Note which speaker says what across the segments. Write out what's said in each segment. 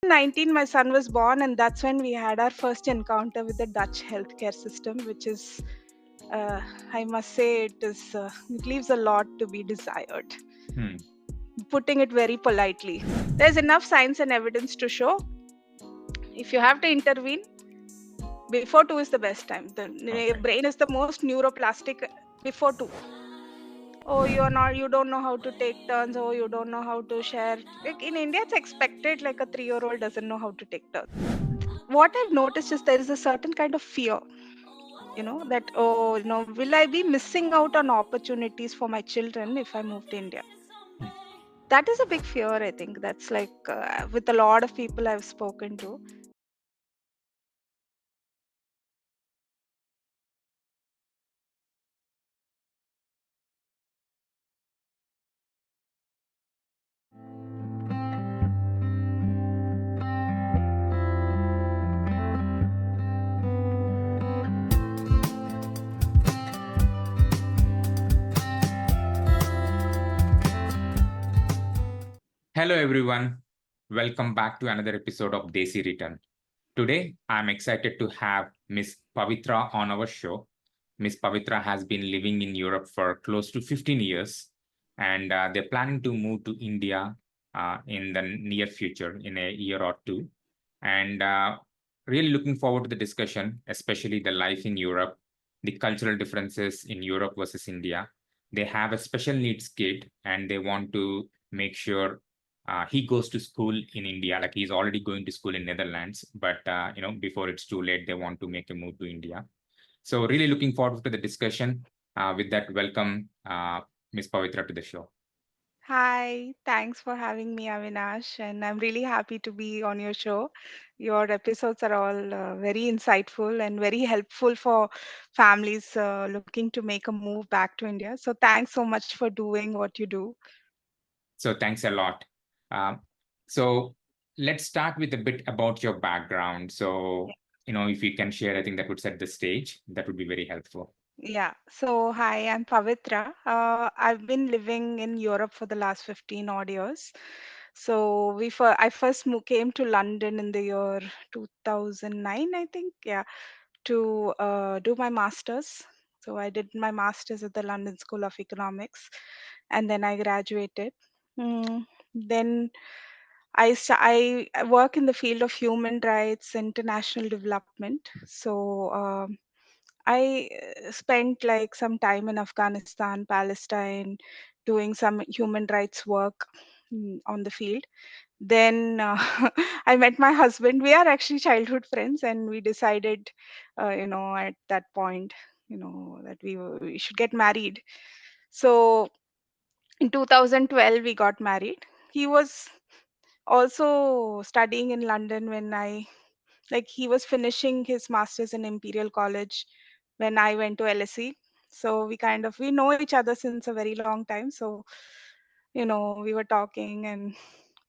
Speaker 1: 2019, my son was born, and that's when we had our first encounter with the Dutch healthcare system, which is, uh, I must say, it leaves a lot to be desired.
Speaker 2: Hmm.
Speaker 1: Putting it very politely, there's enough science and evidence to show if you have to intervene, before 2 is the best time. The
Speaker 2: Okay.
Speaker 1: brain is the most neuroplastic before 2. Oh, you don't know how to take turns. Oh, you don't know how to share. Like in India, it's expected like a 3-year-old doesn't know how to take turns. What I've noticed is there is a certain kind of fear, that, oh, will I be missing out on opportunities for my children if I move to India?
Speaker 2: Hmm.
Speaker 1: That is a big fear, I think. That's like with a lot of people I've spoken to.
Speaker 2: Hello, everyone. Welcome back to another episode of Desi Return. Today, I'm excited to have Miss Pavitra on our show. Miss Pavitra has been living in Europe for close to 15 years, and they're planning to move to India in the near future, in a year or two. And really looking forward to the discussion, especially the life in Europe, the cultural differences in Europe versus India. They have a special needs kid, and they want to make sure he goes to school in India. Like he's already going to school in Netherlands, but before it's too late, they want to make a move to India. So really looking forward to the discussion. With that, welcome Ms. Pavitra to the show.
Speaker 1: Hi, thanks for having me, Avinash, and I'm really happy to be on your show. Your episodes are all very insightful and very helpful for families looking to make a move back to India. So thanks so much for doing what you do.
Speaker 2: So thanks a lot. Um, so let's start with a bit about your background. So if you can share, I think that would set the stage. That would be very helpful.
Speaker 1: Yeah. So, hi, I'm Pavitra. I've been living in Europe for the last 15 odd years. So, I first came to London in the year 2009, I think. Yeah, to do my master's. So, I did my master's at the London School of Economics, and then I graduated. Then I work in the field of human rights, international development. So, I spent like some time in Afghanistan, Palestine, doing some human rights work on the field. Then I met my husband. We are actually childhood friends, and we decided, at that point, that we should get married. So in 2012, we got married. He was also studying in London when he was finishing his master's in Imperial College when I went to LSE. So we know each other since a very long time. So, we were talking and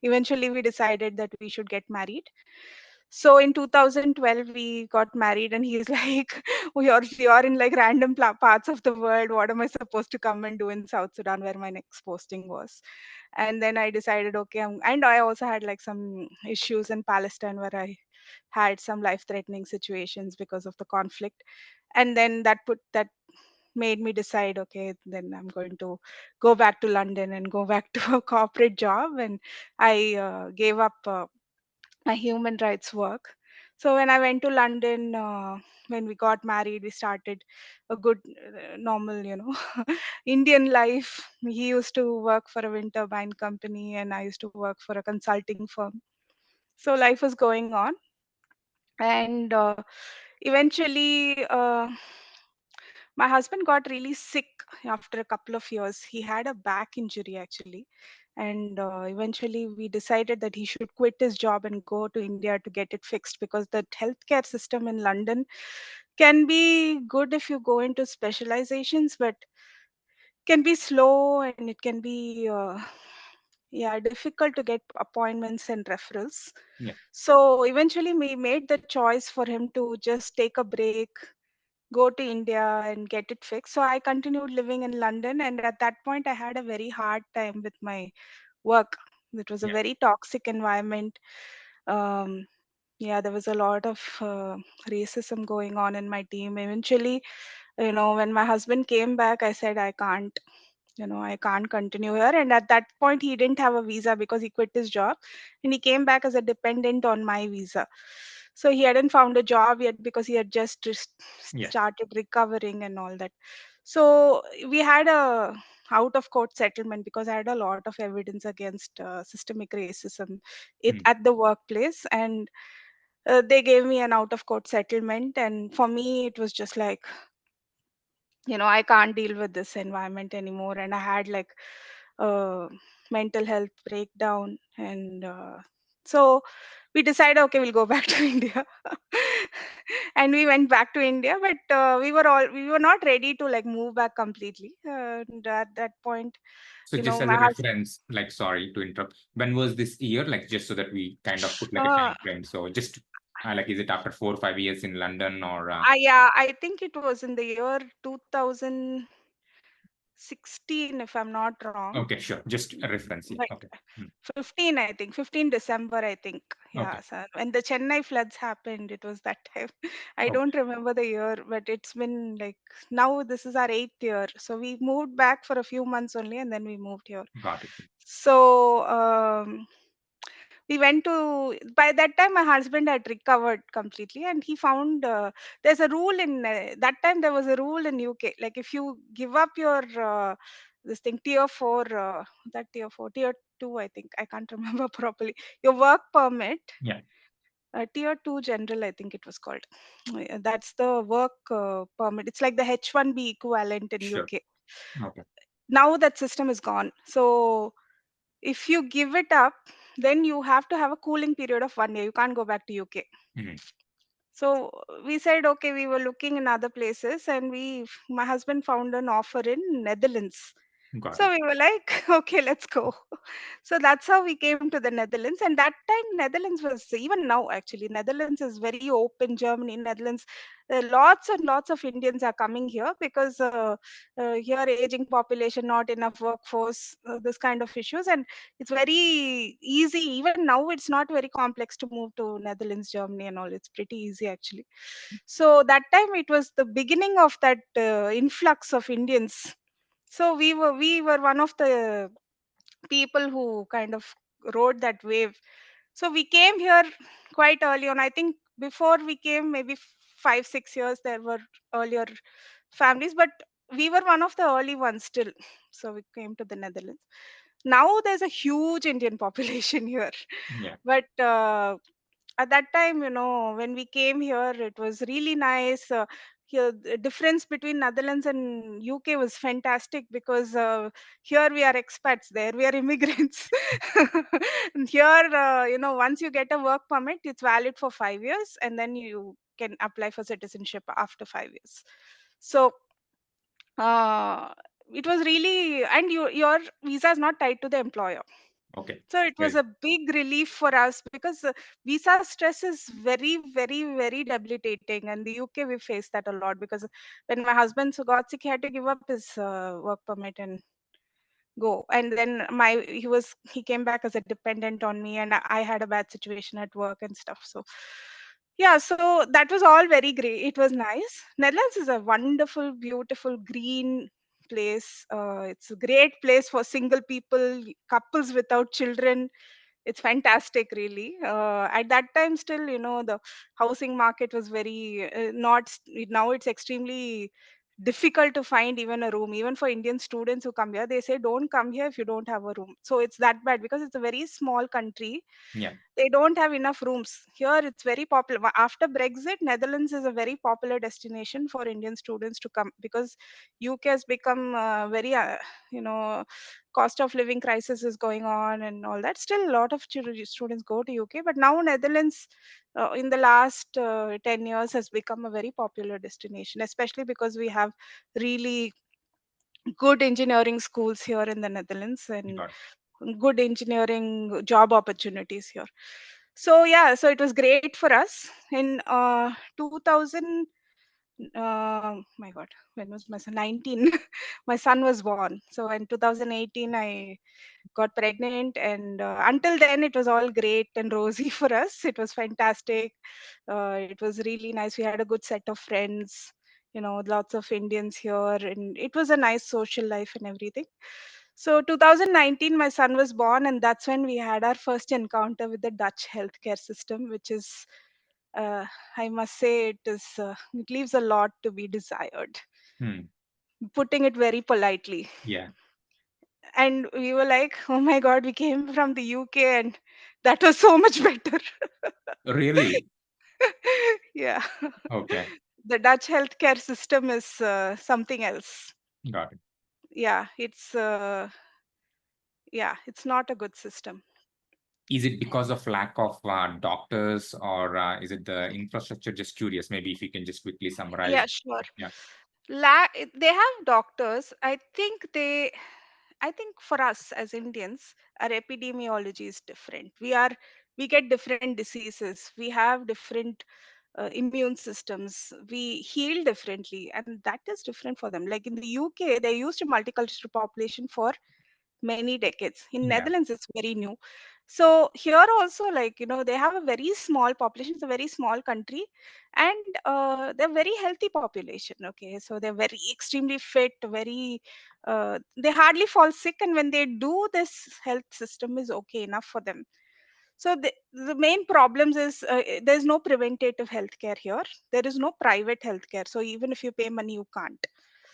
Speaker 1: eventually we decided that we should get married. So in 2012 we got married and he's like, you're in like random parts of the world. What am I supposed to come and do in South Sudan where my next posting was? And then I decided, okay, and I also had like some issues in Palestine where I had some life-threatening situations because of the conflict. And then that made me decide, okay, then I'm going to go back to London and go back to a corporate job. And I gave up my human rights work. So when I went to London, when we got married, we started a good, normal, Indian life. He used to work for a wind turbine company, and I used to work for a consulting firm. So life was going on, and eventually, my husband got really sick after a couple of years. He had a back injury actually, and eventually we decided that he should quit his job and go to India to get it fixed because the healthcare system in London can be good if you go into specializations, but can be slow and it can be yeah, difficult to get appointments and referrals.
Speaker 2: Yeah.
Speaker 1: So eventually we made the choice for him to just take a break, go to India and get it fixed. So I continued living in London, and at that point, I had a very hard time with my work. It was a
Speaker 2: Yeah.
Speaker 1: very toxic environment. Um, yeah, there was a lot of racism going on in my team. Eventually, when my husband came back, I said, I can't continue here. And at that point, he didn't have a visa because he quit his job and he came back as a dependent on my visa. So he hadn't found a job yet because he had just
Speaker 2: Yes.
Speaker 1: started recovering and all that. So we had a out of court settlement because I had a lot of evidence against systemic racism
Speaker 2: Mm.
Speaker 1: at the workplace. And they gave me an out of court settlement. And for me, it was just like, I can't deal with this environment anymore. And I had like a mental health breakdown. And so we decided, okay, we'll go back to India. And we went back to India, but we were not ready to like move back completely. And at that point,
Speaker 2: So just as
Speaker 1: my
Speaker 2: a
Speaker 1: husband,
Speaker 2: reference, like sorry to interrupt, when was this year? Like just so that we kind of put like a
Speaker 1: uh,
Speaker 2: time frame. So just like is it after 4 or 5 years in London or
Speaker 1: yeah, I think it was in the year 2016, if I'm not wrong.
Speaker 2: okay, sure. Just a reference, yeah.
Speaker 1: But
Speaker 2: Okay. Mm.
Speaker 1: 15, I think, 15 December, I think. Yeah,
Speaker 2: Okay.
Speaker 1: sir. When the Chennai floods happened, it was that time. I
Speaker 2: Okay.
Speaker 1: don't remember the year, but it's been like now this is our eighth year. So we moved back for a few months only and then we moved here.
Speaker 2: Got it.
Speaker 1: So we went to, by that time, my husband had recovered completely and he found there's a rule in that time, there was a rule in UK. Like if you give up your this thing tier 4 that tier 4 tier 2, I think, I can't remember properly, your work permit,
Speaker 2: Yeah,
Speaker 1: tier 2 general, I think it was called. That's the work permit. It's like the H1B equivalent in
Speaker 2: sure.
Speaker 1: UK.
Speaker 2: Okay.
Speaker 1: Now that system is gone. So if you give it up, then you have to have a cooling period of 1 year. You can't go back to UK.
Speaker 2: Mhm.
Speaker 1: So we said, okay, we were looking in other places, and my husband found an offer in Netherlands.
Speaker 2: Got
Speaker 1: So
Speaker 2: it.
Speaker 1: we were like, okay, let's go. So that's how we came to the Netherlands. And that time, Netherlands was, even now actually, Netherlands is very open. Germany, Netherlands, lots and lots of Indians are coming here because here aging population, not enough workforce, this kind of issues. And it's very easy. Even now, it's not very complex to move to Netherlands, Germany, and all. It's pretty easy actually. So that time, it was the beginning of that influx of Indians. So we were one of the people who kind of rode that wave. So we came here quite early on. I think before we came, maybe 5 6 years, there were earlier families, but we were one of the early ones still. So we came to the Netherlands. Now there's a huge Indian population here,
Speaker 2: Yeah.
Speaker 1: but at that time, when we came here, it was really nice. Here, the difference between Netherlands and UK was fantastic because here we are expats, there we are immigrants. And here, once you get a work permit, it's valid for 5 years, and then you can apply for citizenship after 5 years. So uh, it was really, and your visa is not tied to the employer.
Speaker 2: Okay.
Speaker 1: So it was
Speaker 2: Very.
Speaker 1: a big relief for us because visa stress is very, very, very debilitating. And the UK, we face that a lot because when my husband got sick, he had to give up his work permit and go. And then he came back as a dependent on me, and I had a bad situation at work and stuff. So yeah, so that was all very great. It was nice. Netherlands is a wonderful, beautiful, green place. It's a great place for single people, couples without children. It's fantastic, really. At that time, still, the housing market was very not. Now it's extremely difficult to find even a room. Even for Indian students who come here, they say don't come here if you don't have a room. So it's that bad because it's a very small country.
Speaker 2: Yeah.
Speaker 1: They don't have enough rooms. Here it's very popular. After Brexit, Netherlands is a very popular destination for Indian students to come because UK has become very, cost of living crisis is going on and all that. Still, a lot of students go to UK, but now Netherlands, in the last 10 years, has become a very popular destination, especially because we have really good engineering schools here in the Netherlands and
Speaker 2: Got it.
Speaker 1: good engineering job opportunities here. So yeah, so it was great for us in 2000. My God, when was my son? 19. My son was born. So in 2018, I got pregnant, and until then, it was all great and rosy for us. It was fantastic. It was really nice. We had a good set of friends, lots of Indians here, and it was a nice social life and everything. So 2019, my son was born, and that's when we had our first encounter with the Dutch healthcare system, which is, uh, I must say, it leaves a lot to be desired,
Speaker 2: Hmm.
Speaker 1: putting it very politely.
Speaker 2: Yeah.
Speaker 1: And we were like, oh my God, we came from the UK, and that was so much better.
Speaker 2: Really?
Speaker 1: Yeah.
Speaker 2: Okay.
Speaker 1: The Dutch healthcare system is something else.
Speaker 2: Got it.
Speaker 1: Yeah, it's not a good system.
Speaker 2: Is it because of lack of doctors, or is it the infrastructure? Just curious. Maybe if you can just quickly summarize.
Speaker 1: Yeah, sure.
Speaker 2: Yeah.
Speaker 1: They have doctors. I think for us as Indians, our epidemiology is different. We get different diseases. We have different immune systems. We heal differently, and that is different for them. Like in the UK, they used a multicultural population for many decades. In
Speaker 2: Yeah.
Speaker 1: Netherlands, it's very new. So here also, like they have a very small population. It's a very small country, and they're very healthy population. Okay, so they're very extremely fit, very they hardly fall sick, and when they do, this health system is okay enough for them. So the main problems is there's no preventative healthcare here. There is no private healthcare. So even if you pay money, you can't.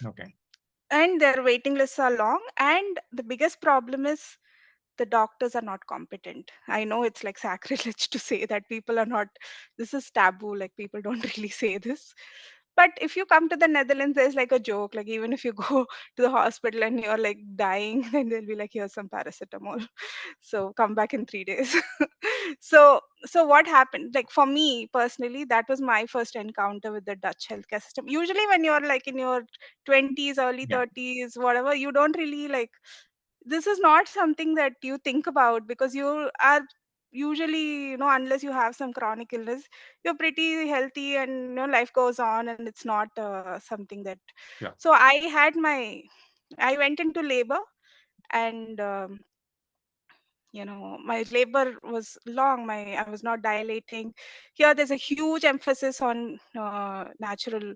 Speaker 2: Okay.
Speaker 1: And their waiting lists are long. And the biggest problem is the doctors are not competent. I know it's like sacrilege to say that people are not, this is taboo, like people don't really say this. But if you come to the Netherlands, there's like a joke, like even if you go to the hospital and you're like dying, then they'll be like, here's some paracetamol. So come back in 3 days. So what happened? Like for me personally, that was my first encounter with the Dutch healthcare system. Usually when you're like in your 20s, early
Speaker 2: Yeah.
Speaker 1: 30s, whatever, you don't really like, this is not something that you think about because you are usually, unless you have some chronic illness, you're pretty healthy and life goes on, and it's not something that.
Speaker 2: Yeah.
Speaker 1: So I went into labor, and my labor was long. I was not dilating. Here there's a huge emphasis on natural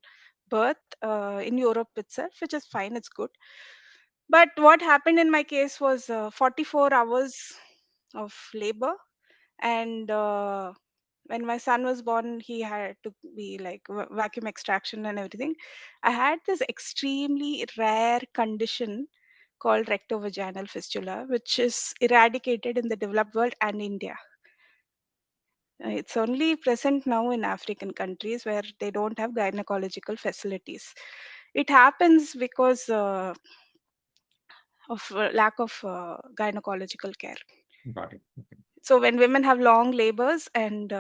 Speaker 1: birth in Europe itself, which is fine, it's good. But what happened in my case was 44 hours of labor. And when my son was born, he had to be like vacuum extraction and everything. I had this extremely rare condition called rectovaginal fistula, which is eradicated in the developed world and India. It's only present now in African countries where they don't have gynecological facilities. It happens because of lack of gynecological care.
Speaker 2: Got it. Okay.
Speaker 1: So when women have long labors and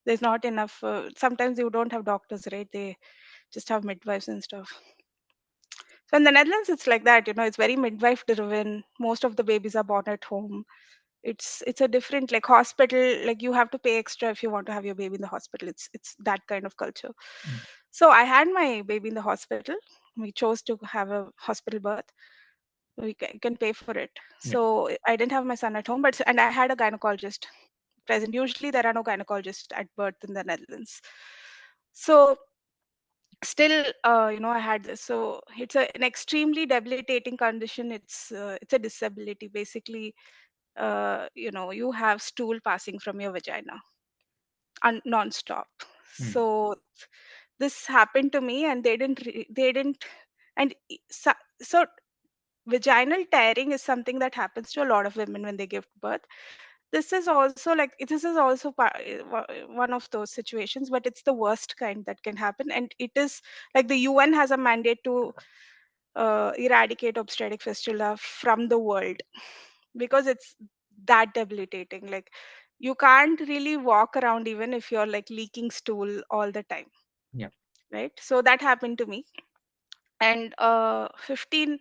Speaker 1: there's not enough, sometimes you don't have doctors, right? They just have midwives and stuff. So in the Netherlands, it's like that. It's very midwife driven. Most of the babies are born at home. It's a different like hospital. Like you have to pay extra if you want to have your baby in the hospital. It's that kind of culture.
Speaker 2: Mm.
Speaker 1: So I had my baby in the hospital. We chose to have a hospital birth. We can pay for it.
Speaker 2: Yeah.
Speaker 1: So I didn't have my son at home, and I had a gynecologist present. Usually there are no gynecologists at birth in the Netherlands. So still, I had this. So it's an extremely debilitating condition. It's a disability. Basically, you have stool passing from your vagina non-stop.
Speaker 2: Mm.
Speaker 1: So this happened to me, and they didn't, and vaginal tearing is something that happens to a lot of women when they give birth. This is also one of those situations, but it's the worst kind that can happen. And it is like the UN has a mandate to eradicate obstetric fistula from the world because it's that debilitating. Like you can't really walk around even if you're like leaking stool all the time,
Speaker 2: Yeah.
Speaker 1: right? So that happened to me. And 15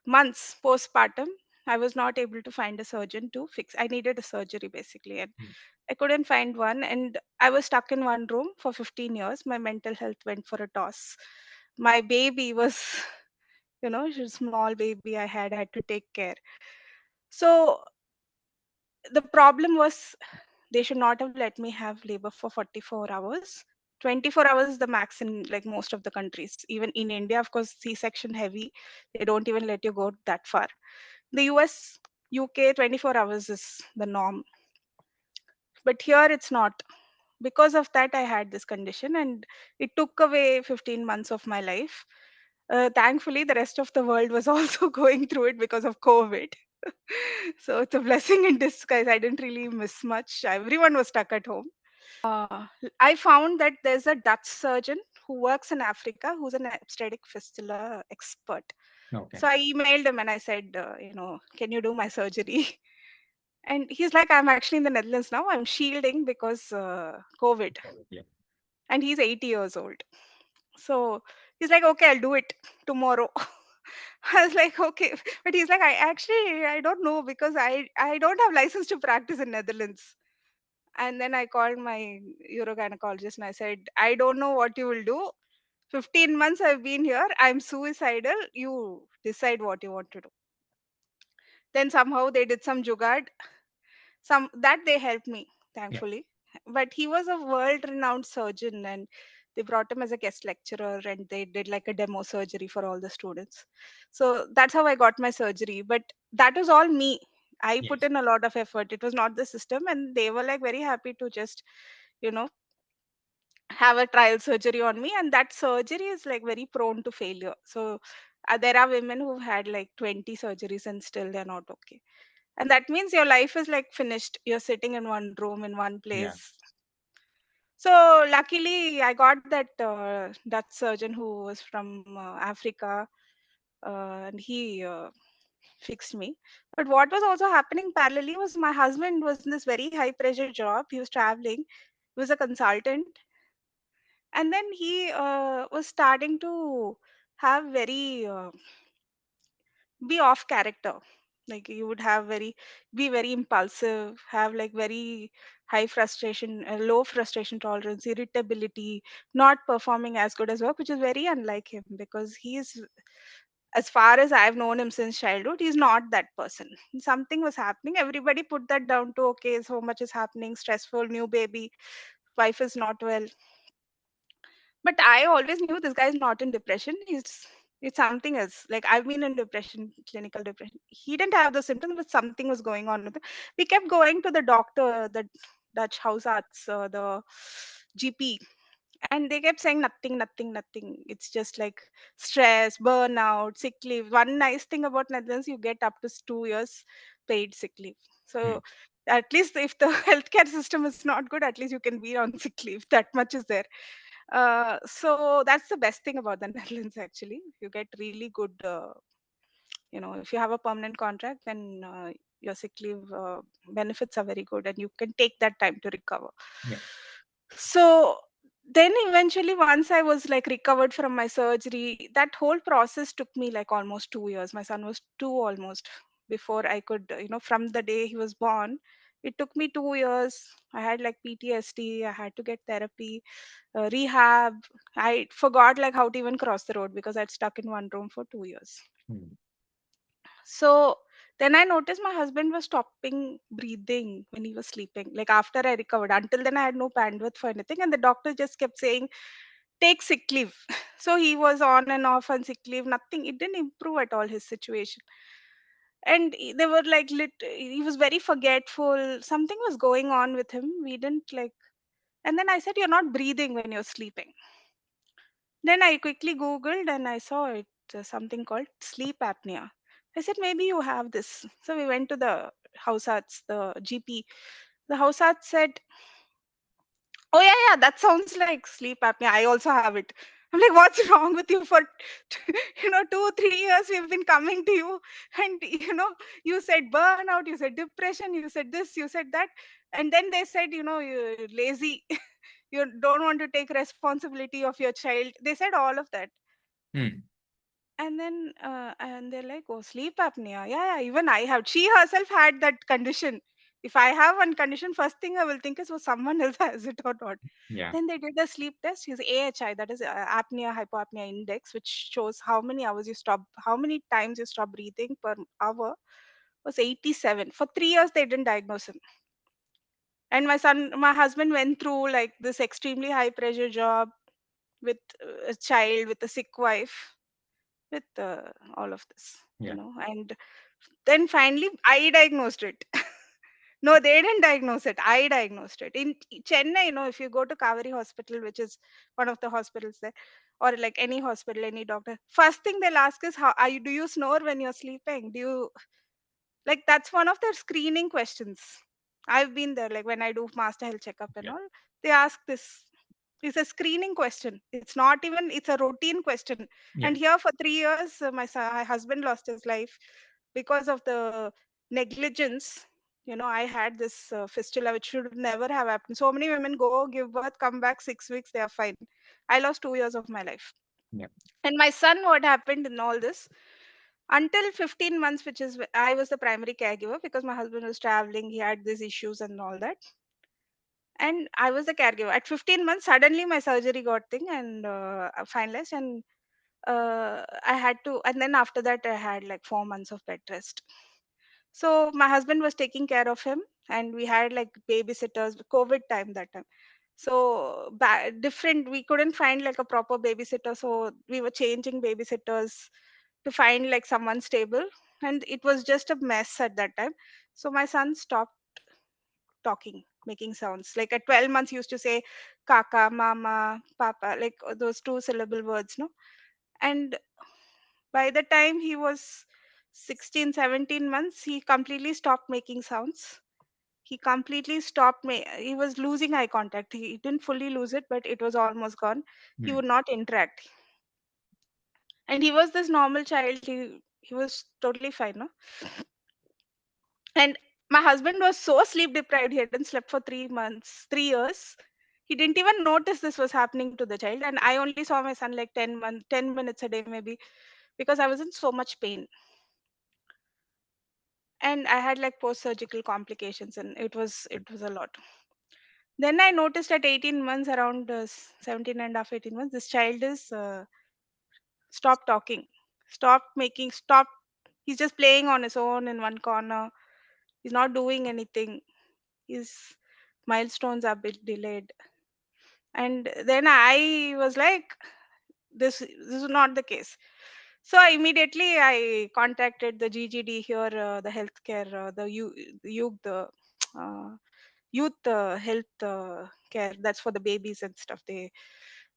Speaker 1: months postpartum, I was not able to find a surgeon to fix. I needed a surgery basically, and
Speaker 2: mm,
Speaker 1: I couldn't find one. And I was stuck in one room for 15 years. My mental health went for a toss. My baby was, she's a small baby. I had to take care. So the problem was they should not have let me have labor for 44 hours. 24 hours is the max in like most of the countries. Even in India, of course, C-section heavy, they don't even let you go that far. The US, UK, 24 hours is the norm. But here it's not. Because of that, I had this condition and it took away 15 months of my life. Thankfully, the rest of the world was also going through it because of COVID. So it's a blessing in disguise. I didn't really miss much. Everyone was stuck at home. I found that there's a Dutch surgeon who works in Africa who's an obstetric fistula expert.
Speaker 2: okay.
Speaker 1: So I emailed him and I said, can you do my surgery? And he's like, I'm actually in the Netherlands now. I'm shielding because COVID.
Speaker 2: Yeah.
Speaker 1: And he's 80 years old. So he's like, okay, I'll do it tomorrow. I was like, okay. But he's like, I don't know because I don't have license to practice in Netherlands. And then I called my urogynecologist and I said, I don't know what you will do. 15 months I've been here. I'm suicidal. You decide what you want to do. Then somehow they did some jugad. Some that they helped me,
Speaker 2: Yeah.
Speaker 1: thankfully. But he was a world renowned surgeon and they brought him as a guest lecturer and they did like a demo surgery for all the students. So that's how I got my surgery. But that was all me. I put
Speaker 2: Yes.
Speaker 1: in a lot of effort. It was not the system, and they were like very happy to just, you know, have a trial surgery on me. And that surgery is like very prone to failure. So there are women who've had like 20 surgeries and still they're not okay. And that means your life is like finished. You're sitting in one room in one
Speaker 2: Yeah.
Speaker 1: place. So luckily, I got that Dutch surgeon who was from Africa, and he fixed me. But what was also happening parallelly was my husband was in this very high pressure job. He was traveling. He was a consultant, and then he was starting to have very be off character. Like you would have be very impulsive, have like very high frustration, low frustration tolerance, irritability, not performing as good as work, which is very unlike him because he's, as far as I've known him since childhood, he's not that person. Something was happening. Everybody put that down to, okay, so much is happening, stressful, new baby, wife is not well. But I always knew this guy is not in depression. It's something else. Like I've been in depression, clinical depression. He didn't have the symptoms, but something was going on with him. We kept going to the doctor, the Dutch house arts, the GP, and they kept saying nothing, nothing, nothing. It's just like stress, burnout, sick leave. One nice thing about Netherlands, you get up to 2 years paid sick leave.
Speaker 2: Mm,
Speaker 1: So at least if the healthcare system is not good, at least you can be on sick leave. That much is there. So that's the best thing about the Netherlands actually. You get really good, if you have a permanent contract, then your sick leave benefits are very good and you can take that time to recover.
Speaker 2: yeah.
Speaker 1: So then eventually, once I was like recovered from my surgery, that whole process took me like almost 2 years. My son was two almost before I could, from the day he was born. It took me 2 years. I had like PTSD. I had to get therapy, rehab. I forgot like how to even cross the road because I'd stuck in one room for 2 years.
Speaker 2: Mm,
Speaker 1: So then I noticed my husband was stopping breathing when he was sleeping. Like after I recovered, until then I had no bandwidth for anything, and the doctor just kept saying, "Take sick leave." So he was on and off on sick leave. Nothing. It didn't improve at all his situation. And they were like, he was very forgetful. Something was going on with him. We didn't like. And then I said, "You're not breathing when you're sleeping." Then I quickly Googled and I saw it something called sleep apnea. I said, maybe you have this. So we went to the house arts, the GP. The house arts said, oh, yeah, yeah, that sounds like sleep apnea. I also have it. I'm like, what's wrong with you? For 2 3 years we've been coming to you, and you said burnout, you said depression, you said this, you said that, and then they said, you're lazy, you don't want to take responsibility of your child. They said all of that.
Speaker 2: mm,
Speaker 1: And they're like, oh, sleep apnea. Yeah, yeah, even I have. She herself had that condition. If I have one condition, first thing I will think is, oh, someone else has it or not.
Speaker 2: Yeah.
Speaker 1: Then they did a sleep test. Use AHI, that is apnea hypopnea index, which shows how many hours you stop, how many times you stop breathing per hour. Was 87. For 3 years, they didn't diagnose him. And my husband went through like this extremely high pressure job with a child, with a sick wife, with all of this,
Speaker 2: Yeah.
Speaker 1: and then finally I diagnosed it. No, they didn't diagnose it. I diagnosed it. In Chennai, if you go to Kaveri Hospital, which is one of the hospitals there, or like any hospital, any doctor, first thing they'll ask is, how are you? Do you snore when you're sleeping? Do you like that's one of their screening questions. I've been there, like when I do master health checkup and
Speaker 2: Yeah.
Speaker 1: all, they ask this. It's a screening question. It's not even, it's a routine question.
Speaker 2: Yeah.
Speaker 1: And here for 3 years, my husband lost his life because of the negligence. I had this fistula, which should never have happened. So many women go, give birth, come back 6 weeks, they are fine. I lost 2 years of my life.
Speaker 2: Yeah.
Speaker 1: And my son, what happened in all this? Until 15 months, which is I was the primary caregiver because my husband was traveling, he had these issues and all that. And I was the caregiver. At 15 months, suddenly my surgery got thing and finalized, and I had to. And then after that, I had like 4 months of bed rest. So my husband was taking care of him, and we had like babysitters. COVID time that time. So different. We couldn't find like a proper babysitter, so we were changing babysitters to find like someone stable, and it was just a mess at that time. So my son stopped talking, making sounds. Like at 12 months, he used to say kaka, mama, papa, like those two syllable words, no? And by the time he was 16, 17 months, he completely stopped making sounds. He completely stopped, he was losing eye contact. He didn't fully lose it, but it was almost gone. He
Speaker 2: Mm.
Speaker 1: would not interact. And he was this normal child. He was totally fine, no? And my husband was so sleep deprived, he hadn't slept for 3 months, 3 years. He didn't even notice this was happening to the child. And I only saw my son like 10 minutes a day, maybe, because I was in so much pain. And I had like post surgical complications, and it was a lot. Then I noticed at 18 months, around 17 and a half, 18 months, this child is stopped talking, stop. He's just playing on his own in one corner. He's not doing anything. His milestones are bit delayed. And then I was like, this is not the case. So immediately I contacted the GGD here, the healthcare, the uh, youth health care. That's for the babies and stuff.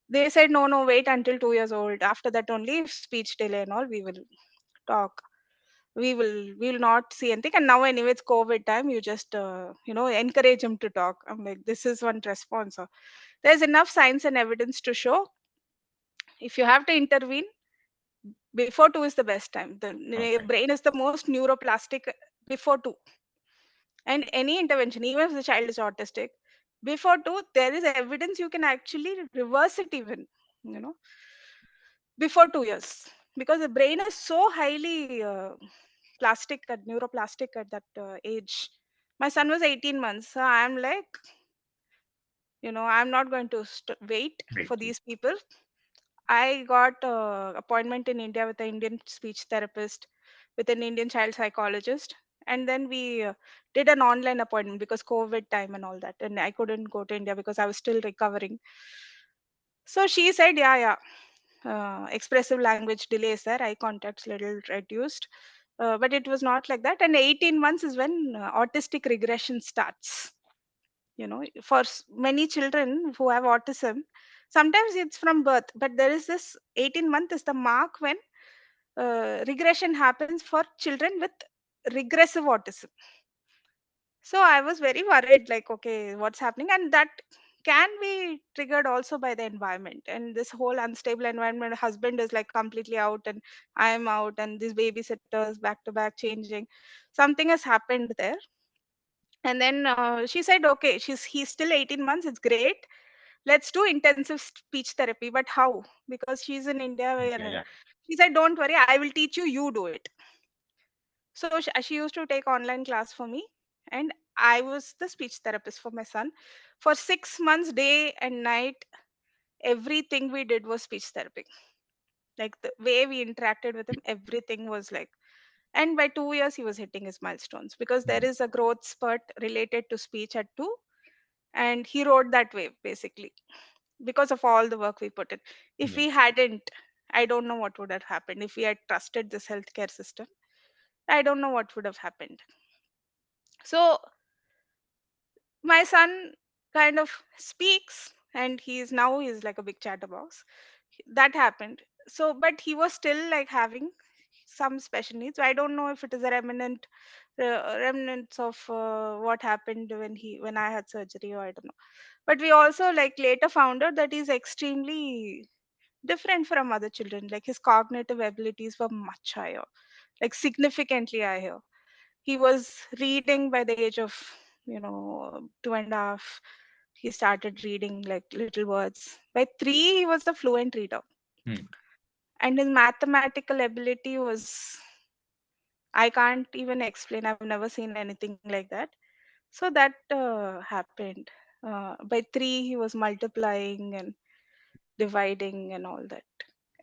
Speaker 1: They said, no, no, wait until 2 years old. After that only, if speech delay and all, we will talk. We will not see anything. And now anyway, it's COVID time. You just encourage him to talk. I'm like, this is one response. So there's enough science and evidence to show if you have to intervene, before 2 is the best time. The
Speaker 2: Okay.
Speaker 1: brain is the most neuroplastic before 2. And any intervention, even if the child is autistic, before 2, there is evidence you can actually reverse it even, you know, before 2 years. Because the brain is so highly plastic, neuroplastic at that age. My son was 18 months. So I'm like, I'm not going to wait
Speaker 2: Great.
Speaker 1: for these people. I got appointment in India with an Indian speech therapist, with an Indian child psychologist, and then we did an online appointment because COVID time and all that, and I couldn't go to India because I was still recovering. So she said, yeah, yeah, expressive language delay is there, eye contact's little reduced, but it was not like that. And 18 months is when autistic regression starts. For many children who have autism, sometimes it's from birth, but there is this 18-month is the mark when regression happens for children with regressive autism. So I was very worried, like, okay, what's happening? And that can be triggered also by the environment. And this whole unstable environment, husband is like completely out, and I am out, and these babysitters back to back changing. Something has happened there. And then she said, okay, he's still 18 months. It's great. Let's do intensive speech therapy. But how? Because she's in India
Speaker 2: Yeah.
Speaker 1: where
Speaker 2: Yeah.
Speaker 1: She said, "Don't worry, I will teach you. You do it." So she used to take online class for me, and I was the speech therapist for my son. For 6 months, day and night, everything we did was speech therapy. Like the way we interacted with him, everything was like. And by 2 years, he was hitting his milestones because there
Speaker 2: Mm.
Speaker 1: is a growth spurt related to speech at 2, and he rode that wave basically because of all the work we put in. If
Speaker 2: Yeah.
Speaker 1: we hadn't, I don't know what would have happened. If we had trusted this healthcare system, I don't know what would have happened. So my son kind of speaks, and he's like a big chatterbox. That happened. So but he was still like having some special needs. I don't know if it is a remnants of what happened when I had surgery, or I don't know. But we also like later found out that he's extremely different from other children. Like his cognitive abilities were much higher, like significantly higher. He was reading by the age of 2.5. He started reading like little words. By 3 he was a fluent reader,
Speaker 2: Mm.
Speaker 1: and his mathematical ability was, I can't even explain. I've never seen anything like that. So that happened. By 3 he was multiplying and dividing and all that,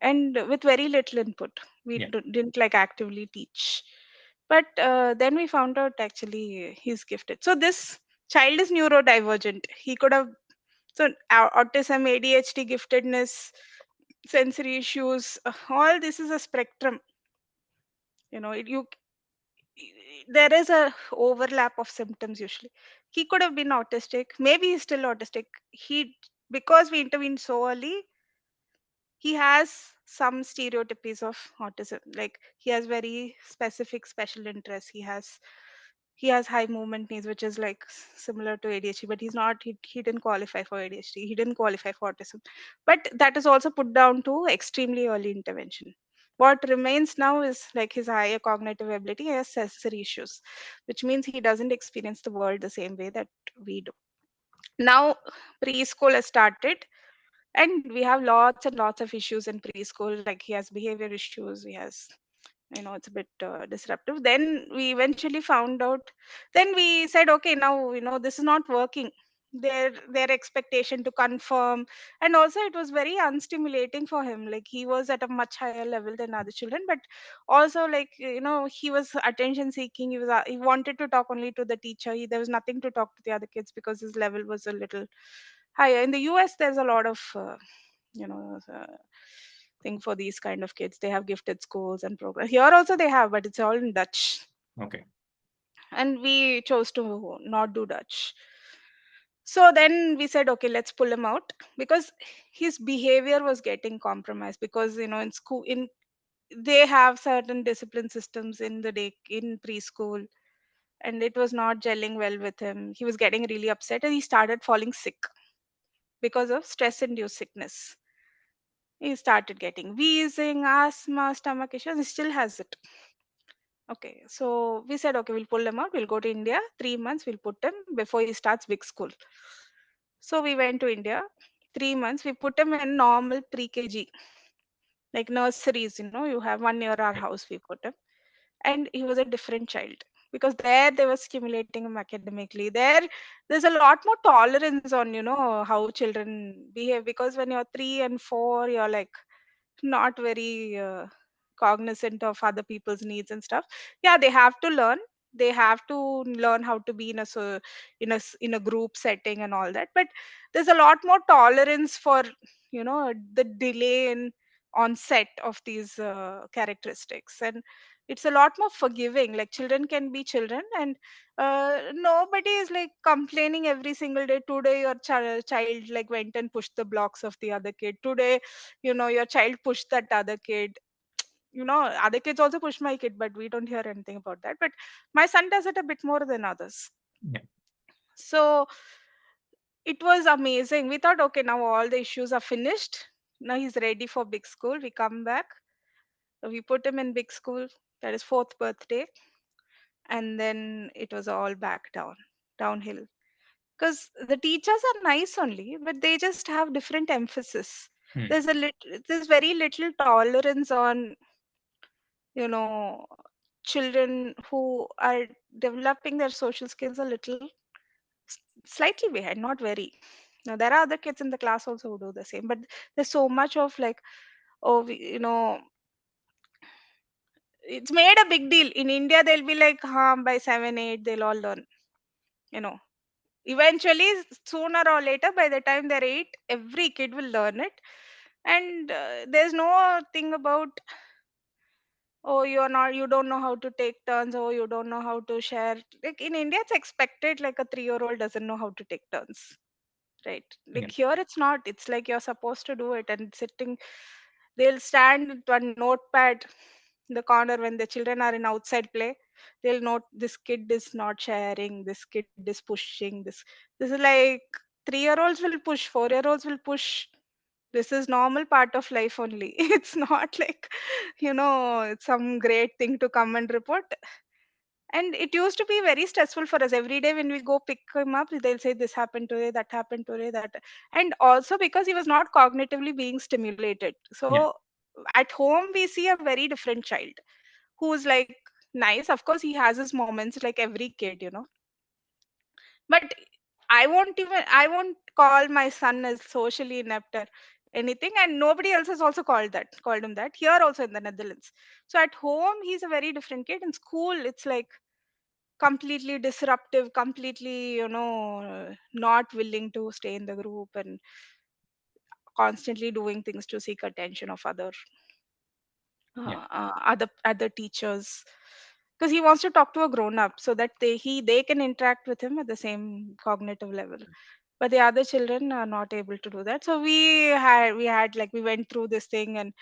Speaker 1: and with very little input. We
Speaker 2: Yeah.
Speaker 1: didn't like actively teach, but then we found out actually he's gifted. So this child is neurodivergent. He could have, so autism, ADHD, giftedness, sensory issues, all this is a spectrum. You there is a overlap of symptoms usually. He could have been autistic, maybe he's still autistic. He, because we intervened so early, he has some stereotypies of autism. Like he has very specific special interests. He has high movement needs, which is like similar to ADHD, but he didn't qualify for ADHD. He didn't qualify for autism. But that is also put down to extremely early intervention. What remains now is like his higher cognitive ability. He has sensory issues, which means he doesn't experience the world the same way that we do. Now preschool has started, and we have lots and lots of issues in preschool. Like he has behavior issues, he has, it's a bit disruptive. Then we eventually found out, then we said, okay, now this is not working. Their expectation to confirm, and also it was very unstimulating for him. Like he was at a much higher level than other children, but also like he was attention seeking. He wanted to talk only to the teacher. There was nothing to talk to the other kids because his level was a little higher. In the US there's a lot of you know uh, thing for these kind of kids. They have gifted schools and programs. Here also they have, but it's all in Dutch.
Speaker 2: Okay.
Speaker 1: And we chose to not do Dutch. So then we said, okay, let's pull him out because his behavior was getting compromised. Because in school, in they have certain discipline systems in the day in preschool, and it was not gelling well with him. He was getting really upset, and he started falling sick because of stress-induced sickness. He started getting wheezing, asthma, stomach issues. He still has it. Okay, so we said, okay, we'll pull him out. We'll go to India. 3 months, we'll put him before he starts big school. So we went to India. 3 months, we put him in normal pre-KG, like nurseries. You have 1 year our
Speaker 2: Yeah.
Speaker 1: house. We put him, and he was a different child because there they were stimulating him academically. There's a lot more tolerance on how children behave, because when you're 3 and 4, you're like not very cognizant of other people's needs and stuff. Yeah, they have to learn. They have to learn how to be in a group setting and all that. But there's a lot more tolerance for the delay in onset of these characteristics, and it's a lot more forgiving. Like children can be children, and nobody is like complaining every single day. Today your child like went and pushed the blocks of the other kid. Today your child pushed that other kid. Other kids also push my kid, but we don't hear anything about that. But my son does it a bit more than others.
Speaker 2: Yeah.
Speaker 1: So it was amazing. We thought, okay, now all the issues are finished. Now he's ready for big school. We come back, we put him in big school. That is fourth birthday, and then it was all back downhill. Because the teachers are nice only, but they just have different emphasis.
Speaker 2: Hmm.
Speaker 1: There's very little tolerance on, you know, children who are developing their social skills a little slightly behind, not very. Now there are other kids in the class also who do the same, but there's so much of like, oh, it's made a big deal. In India, they'll be like, by 7, 8, they'll all learn. You know, eventually, sooner or later, by the time they're 8, every kid will learn it. And there's no thing about, oh, you don't know how to take turns, oh, you don't know how to share. Like in India, it's expected, like a 3-year-old doesn't know how to take turns. Right.
Speaker 2: Yeah.
Speaker 1: Like here, it's not. It's like you're supposed to do it, and sitting, they'll stand with one notepad in the corner when the children are in outside play. They'll note this kid is not sharing, this kid is pushing. This is like 3-year-olds will push, 4-year-olds will push. This is normal part of life only. It's not like, it's some great thing to come and report. And it used to be very stressful for us. Every day when we go pick him up, they'll say this happened today, that happened today, that. And also because he was not cognitively being stimulated.
Speaker 2: Yeah.
Speaker 1: So at home, we see a very different child who's like nice. Of course, he has his moments like every kid. But I won't call my son as socially inept or anything. And nobody else has also called him that here also in the Netherlands. So at home, he's a very different kid. In school, it's like completely disruptive, completely, not willing to stay in the group and constantly doing things to seek attention of
Speaker 2: Yeah.
Speaker 1: other teachers, because he wants to talk to a grown up so that they can interact with him at the same cognitive level. But the other children are not able to do that. So we went through this thing, and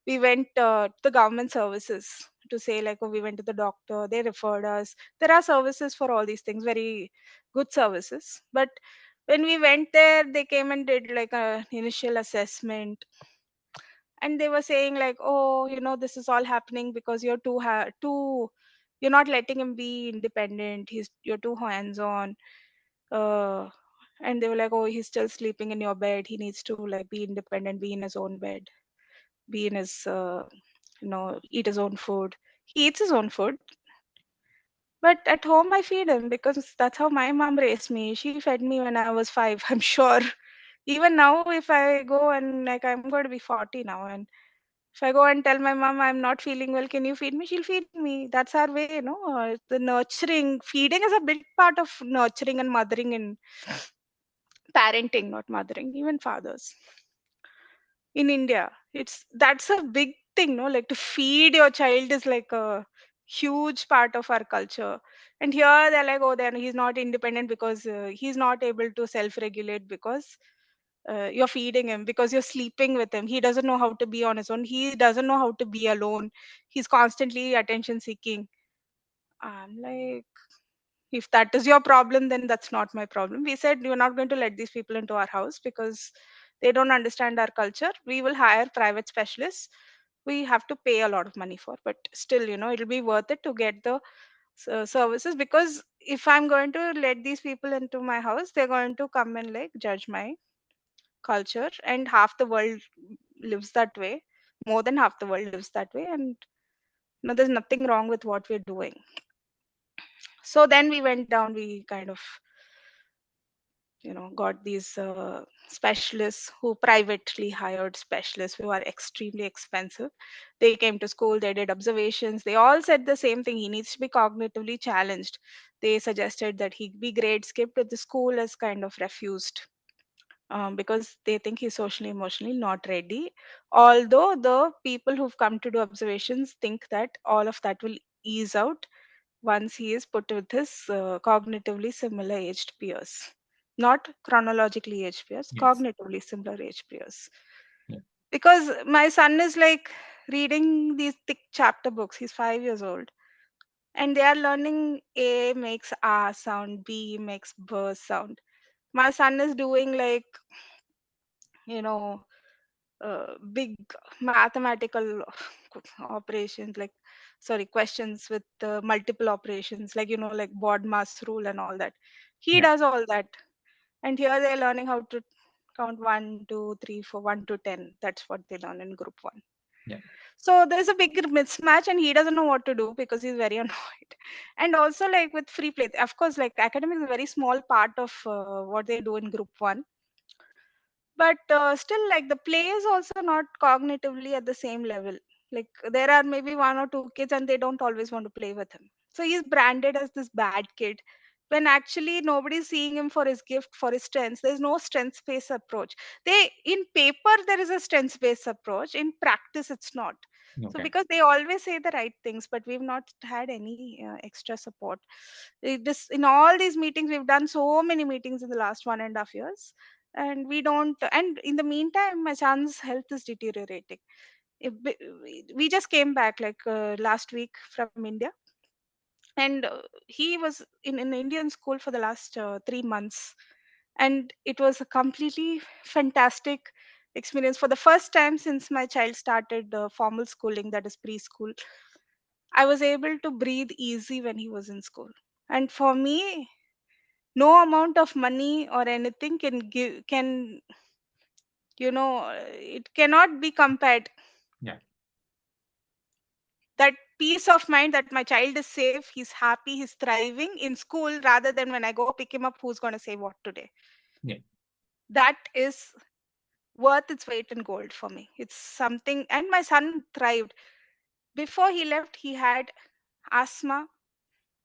Speaker 1: we went to the government services to say like, oh, we went to the doctor, they referred us. There are services for all these things, very good services. But when we went there, they came and did like a initial assessment, and they were saying like, oh, this is all happening because you're not letting him be independent. You're too hands on. uh and they were like, oh, he's still sleeping in your bed, he needs to like be independent, be in his own bed, be in his eat his own food. He eats his own food, but at home I feed him because that's how my mom raised me. She fed me when I was 5. I'm sure even now, if I go and like, I'm going to be 40 now, and if I go and tell my mom I'm not feeling well, can you feed me? She'll feed me. That's our way. The nurturing, feeding is a big part of nurturing and mothering and parenting, not mothering, even fathers. In India, that's a big thing, no? Like to feed your child is like a huge part of our culture. And here they're like, oh, then he's not independent because he's not able to self-regulate because you're feeding him, because you're sleeping with him. He doesn't know how to be on his own. He doesn't know how to be alone. He's constantly attention seeking. I'm like, if that is your problem, then that's not my problem. We said we're not going to let these people into our house because they don't understand our culture. We will hire private specialists. We have to pay a lot of money for, but still, it'll be worth it to get the services, because if I'm going to let these people into my house, they're going to come and like judge my culture, and half the world lives that way. More than half the world lives that way, and there's nothing wrong with what we're doing. So then we went down. We kind of got these specialists, who privately hired specialists who are extremely expensive. They came to school, they did observations, they all said the same thing: he needs to be cognitively challenged. They suggested that he be grade skipped, but the school has kind of refused, because they think he's socially emotionally not ready. Although the people who've come to do observations think that all of that will ease out once he is put with his cognitively similar aged peers. Not chronologically aged peers,
Speaker 2: Yes.
Speaker 1: cognitively similar aged peers.
Speaker 2: Yeah.
Speaker 1: Because my son is like reading these thick chapter books. He's 5 years old. And they are learning A makes A sound, B makes B sound. My son is doing like, you know, big mathematical operations, like, sorry, questions with multiple operations, like, like BOD mass rule and all that. He
Speaker 2: Yeah.
Speaker 1: does all that. And here they're learning how to count 1, 2, 3, 4, 1 to 10. That's what they learn in group one.
Speaker 2: Yeah.
Speaker 1: So there's a big mismatch, and he doesn't know what to do because he's very annoyed. And also, like with free play, of course, like academics is a very small part of what they do in group one, but still, like the play is also not cognitively at the same level. Like there are maybe 1 or 2 kids, and they don't always want to play with him. So he's branded as this bad kid, when actually nobody's seeing him for his gift, for his strengths. There's no strengths based approach. They in paper there is a strengths based approach, in practice it's not. So
Speaker 2: Okay.
Speaker 1: because they always say the right things, but we've not had any extra support. This in all these meetings, we've done so many meetings in the last 1.5 years, and we don't. And in the meantime, my son's health is deteriorating. We just came back like last week from India, and he was in an Indian school for the last 3 months, and it was a completely fantastic experience. For the first time since my child started formal schooling, that is preschool, I was able to breathe easy when he was in school. And for me, no amount of money or anything can it cannot be compared.
Speaker 2: Yeah.
Speaker 1: That peace of mind that my child is safe, he's happy, he's thriving in school, rather than when I go pick him up, who's going to say what today.
Speaker 2: Yeah.
Speaker 1: That is worth its weight in gold for me. It's something. And my son thrived. Before he left, he had asthma,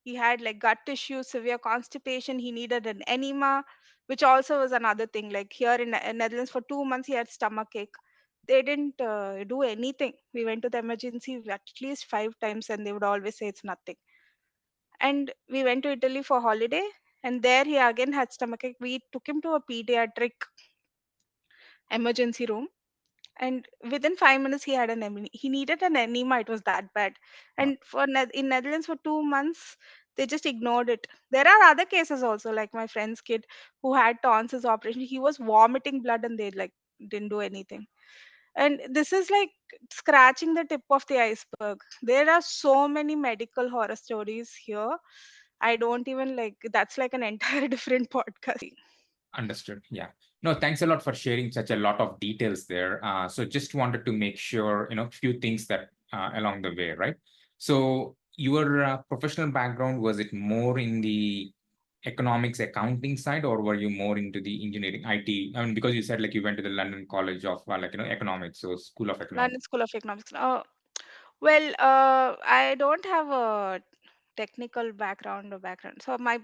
Speaker 1: he had like gut issues, severe constipation, he needed an enema, which also was another thing. Like here in Netherlands, for 2 months he had stomach ache. They didn't do anything. We went to the emergency at least 5 times, and they would always say it's nothing. And we went to Italy for holiday, and there he again had stomachache. We took him to a pediatric emergency room, and within 5 minutes he had he needed an enema. It was that bad.
Speaker 2: Wow.
Speaker 1: And in Netherlands for 2 months, they just ignored it. There are other cases also, like my friend's kid who had tonsils operation. He was vomiting blood, and they like didn't do anything. And this is like scratching the tip of the iceberg. There are so many medical horror stories here. I don't even like, that's like an entire different podcast.
Speaker 2: Understood. Yeah. No, thanks a lot for sharing such a lot of details there. So just wanted to make sure, few things that along the way, right? So your professional background, was it more in the economics accounting side, or were you more into the engineering IT? I mean, because you said like you went to the London College of economics, so School of Economics.
Speaker 1: London School of Economics. Well, I don't have a technical background. So my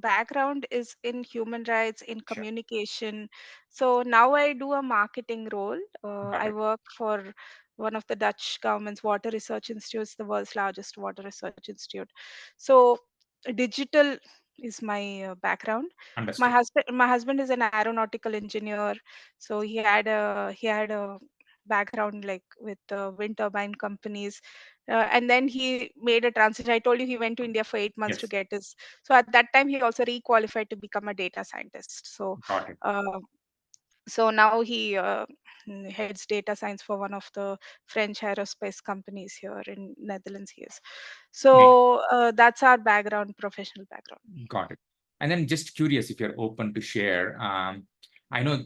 Speaker 1: background is in human rights, in
Speaker 2: Sure.
Speaker 1: communication. So now I do a marketing role.
Speaker 2: Got
Speaker 1: I
Speaker 2: it.
Speaker 1: work for one of the Dutch government's water research institutes, the world's largest water research institute. So digital is my background. My
Speaker 2: Understood.
Speaker 1: husband is an aeronautical engineer, so he had a background like with wind turbine companies, and then he made a transition. I told you he went to India for 8 months to
Speaker 2: Yes.
Speaker 1: get his. So at that time, he also requalified to become a data scientist. So,
Speaker 2: Got it.
Speaker 1: uh, so now he heads data science for one of the French aerospace companies here in Netherlands. He is. So that's our background, professional background.
Speaker 2: Got it. And then just curious if you're open to share. I know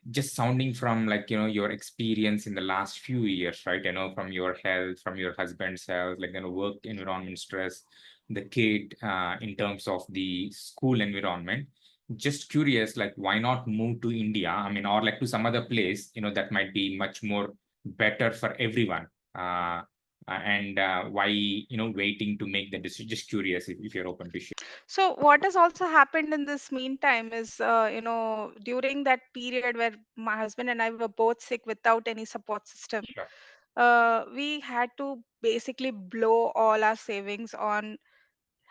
Speaker 2: just sounding from your experience in the last few years, right? From your health, from your husband's health, work environment stress, the kid in terms of the school environment. Just curious, like why not move to India? I mean, or like to some other place, that might be much more better for everyone. And why waiting to make the decision? Just curious if you're open to share.
Speaker 1: So what has also happened in this meantime is, during that period where my husband and I were both sick without any support system,
Speaker 2: Sure.
Speaker 1: we had to basically blow all our savings on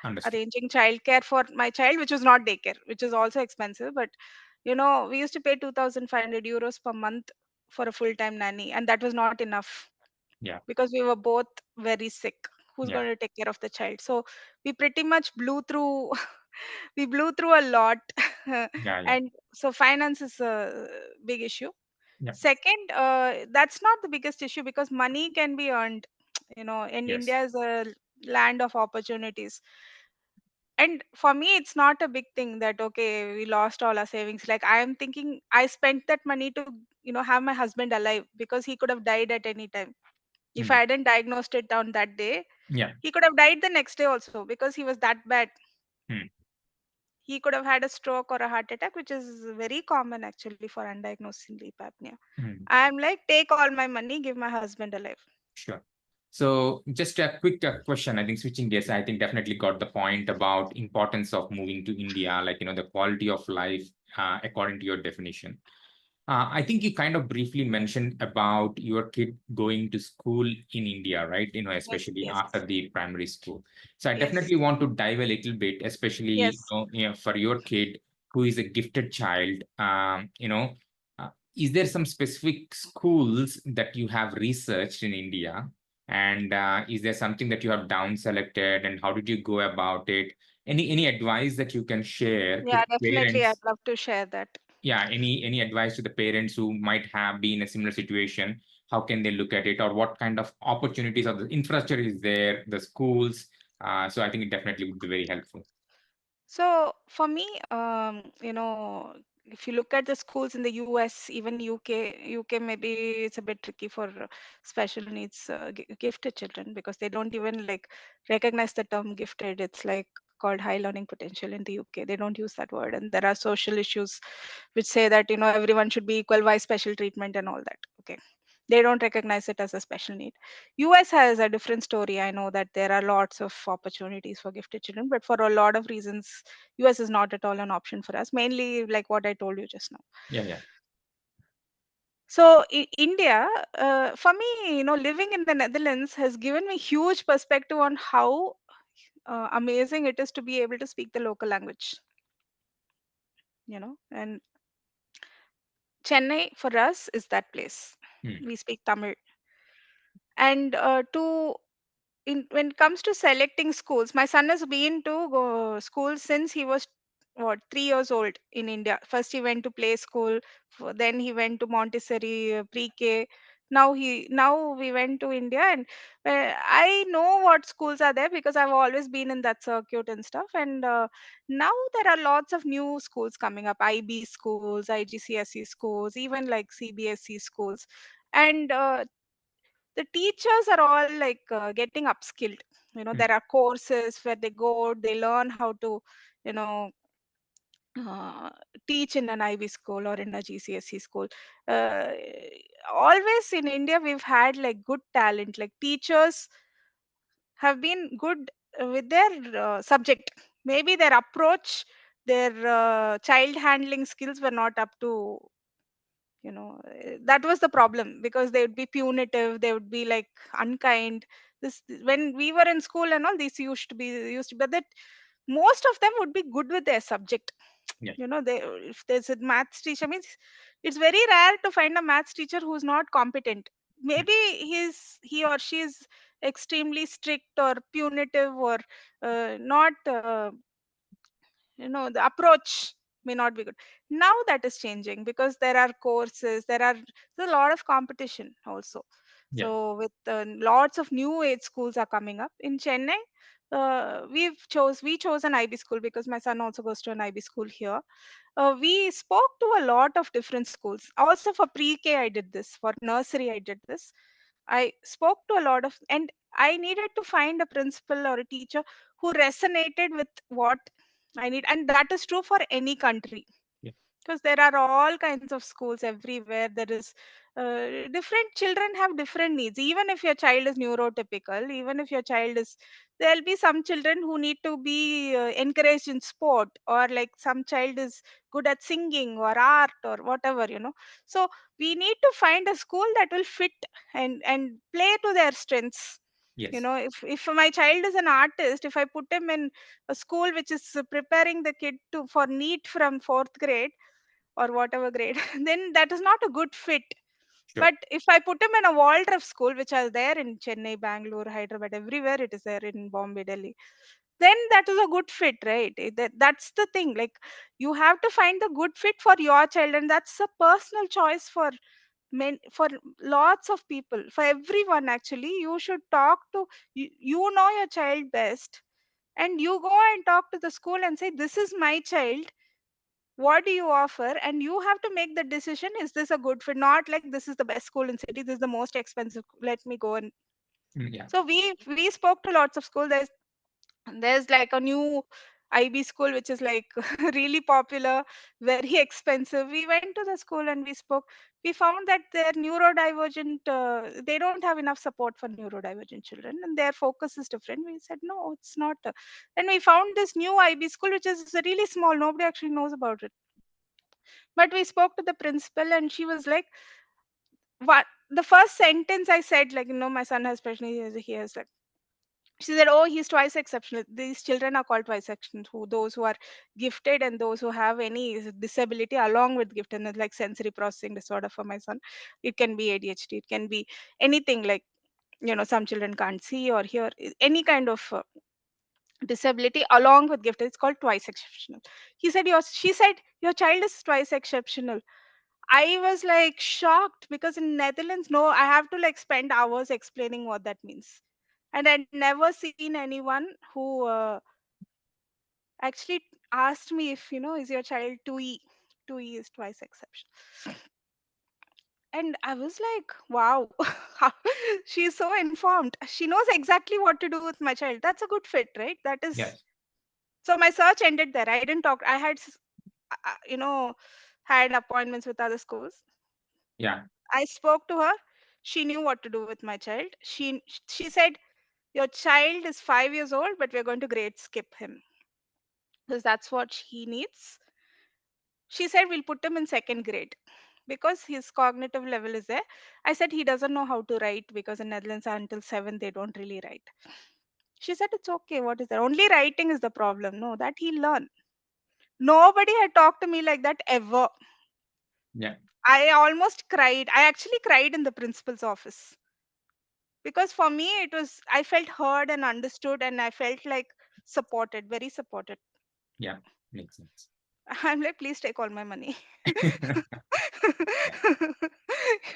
Speaker 2: Understood.
Speaker 1: arranging childcare for my child, which was not daycare, which is also expensive. But we used to pay 2,500 euros per month for a full-time nanny, and that was not enough
Speaker 2: Yeah.
Speaker 1: because we were both very sick. Who's
Speaker 2: Yeah.
Speaker 1: going to take care of the child? So we pretty much blew through. We blew through a lot,
Speaker 2: Yeah. Yeah.
Speaker 1: and so finance is a big issue.
Speaker 2: Yeah.
Speaker 1: Second, that's not the biggest issue because money can be earned. In
Speaker 2: Yes.
Speaker 1: India is a land of opportunities. And for me it's not a big thing that okay we lost all our savings. Like I am thinking I spent that money to have my husband alive, because he could have died at any time. If I
Speaker 2: Mm.
Speaker 1: hadn't diagnosed it on that day,
Speaker 2: Yeah.
Speaker 1: he could have died the next day also, because he was that bad.
Speaker 2: Mm.
Speaker 1: He could have had a stroke or a heart attack, which is very common actually for undiagnosed sleep apnea.
Speaker 2: Mm.
Speaker 1: I'm like, take all my money, give my husband alive.
Speaker 2: Sure. So just a quick question. I think switching gears, I think definitely got the point about importance of moving to India, like, the quality of life, according to your definition. I think you kind of briefly mentioned about your kid going to school in India, right?
Speaker 1: Yes,
Speaker 2: Especially
Speaker 1: yes,
Speaker 2: after the primary school. So I
Speaker 1: yes,
Speaker 2: definitely want to dive a little bit, especially,
Speaker 1: yes.
Speaker 2: for your kid who is a gifted child. Uh, is there some specific schools that you have researched in India? And is there something that you have down selected? And how did you go about it? Any advice that you can share to
Speaker 1: Yeah, definitely. I'd
Speaker 2: parents?
Speaker 1: love to share that.
Speaker 2: Yeah, any advice to the parents who might have been in a similar situation? How can they look at it, or what kind of opportunities or the infrastructure is there, the schools? So I think it definitely would be very helpful.
Speaker 1: So for me, if you look at the schools in the US, even UK maybe it's a bit tricky for special needs gifted children, because they don't even like recognize the term gifted. It's like called high learning potential in the UK. They don't use that word, and there are social issues which say that everyone should be equal, why special treatment and all that. Okay, they don't recognize it as a special need. US has a different story. I know that there are lots of opportunities for gifted children, but for a lot of reasons, US is not at all an option for us. Mainly, like what I told you just now.
Speaker 2: Yeah, yeah.
Speaker 1: So, India, for me, living in the Netherlands has given me huge perspective on how amazing it is to be able to speak the local language. And Chennai for us is that place.
Speaker 2: Hmm.
Speaker 1: We speak Tamil, and to in when it comes to selecting schools, my son has been to school since he was what 3 years old in India. First he went to play school, then he went to Montessori pre-K. Now we went to India, and I know what schools are there because I've always been in that circuit and stuff. And now there are lots of new schools coming up: IB schools, IGCSE schools, even like CBSE schools. And the teachers are all like getting upskilled.
Speaker 2: Hmm.
Speaker 1: There are courses where they go, they learn how to you know uh, teach in an IB school or in a GCSE school. uh, Always in India we've had like good talent, like teachers have been good with their subject. Maybe their approach, their child handling skills were not up to that was the problem, because they would be punitive, they would be like unkind. This when we were in school and all, this used to but that most of them would be good with their subject.
Speaker 2: Yeah.
Speaker 1: They, if there's a maths teacher, means it's very rare to find a maths teacher who's not competent.
Speaker 2: Hmm.
Speaker 1: Maybe he or she is extremely strict or punitive, or not the approach may not be good. Now that is changing, because there are courses, there's a lot of competition also.
Speaker 2: Yeah.
Speaker 1: So with lots of new age schools are coming up in Chennai. We chose an IB school because my son also goes to an IB school here. We spoke to a lot of different schools. Also for pre-K, I did this. For nursery, I did this. I spoke to a lot of, and I needed to find a principal or a teacher who resonated with what I need. And that is true for any country,
Speaker 2: Yeah.
Speaker 1: because there are all kinds of schools everywhere. There is different children have different needs. Even if your child is neurotypical, even if your child is, there'll be some children who need to be encouraged in sport, or like some child is good at singing or art or whatever. So we need to find a school that will fit and play to their strengths.
Speaker 2: Yes.
Speaker 1: If my child is an artist, if I put him in a school which is preparing the kid to for NEET from fourth grade or whatever grade, then that is not a good fit.
Speaker 2: Sure.
Speaker 1: But if I put him in a Waldorf school, which are there in Chennai, Bangalore, Hyderabad, everywhere it is there, in Bombay, Delhi, then that is a good fit, right? That's the thing. Like, you have to find the good fit for your child, and that's a personal choice for for lots of people, for everyone. Actually, you should talk to you know your child best. And you go and talk to the school and say, this is my child, what do you offer? And you have to make the decision, is this a good fit? Not like this is the best school in city, this is the most expensive, let me go. And
Speaker 2: Yeah.
Speaker 1: so we spoke to lots of school. There's like a new IB school which is like really popular, very expensive. We went to the school and we spoke. We found that their neurodivergent, they don't have enough support for neurodivergent children, and their focus is different. We said no, it's not. Then we found this new IB school which is really small. Nobody actually knows about it. But we spoke to the principal, and she was like, "What?" The first sentence I said, like, my son has special needs. He has like, she said, oh, he's twice exceptional. These children are called twice exceptional, those who are gifted and those who have any disability along with giftedness, like sensory processing disorder for my son. It can be ADHD, it can be anything, like, some children can't see or hear, any kind of disability along with gifted. It's called twice exceptional. She said, your child is twice exceptional. I was like shocked because in Netherlands, no, I have to like spend hours explaining what that means. And I'd never seen anyone who actually asked me if, is your child 2E? 2E is twice exceptional. And I was like, wow, how- she's so informed. She knows exactly what to do with my child. That's a good fit, right? That is.
Speaker 2: Yes.
Speaker 1: So my search ended there. I didn't talk. I had, had appointments with other schools.
Speaker 2: Yeah.
Speaker 1: I spoke to her. She knew what to do with my child. She said, your child is 5 years old, but we're going to grade skip him because that's what he needs. She said, we'll put him in second grade because his cognitive level is there. I said, he doesn't know how to write because in Netherlands until 7 they don't really write. She said, it's okay. What is that? Only writing is the problem. No, that he'll learn. Nobody had talked to me like that ever.
Speaker 2: Yeah.
Speaker 1: I almost cried. I actually cried in the principal's office because for me it was, I felt heard and understood, and I felt like supported, very supported.
Speaker 2: Yeah. Makes sense.
Speaker 1: I'm like, please take all my money.
Speaker 2: Yeah.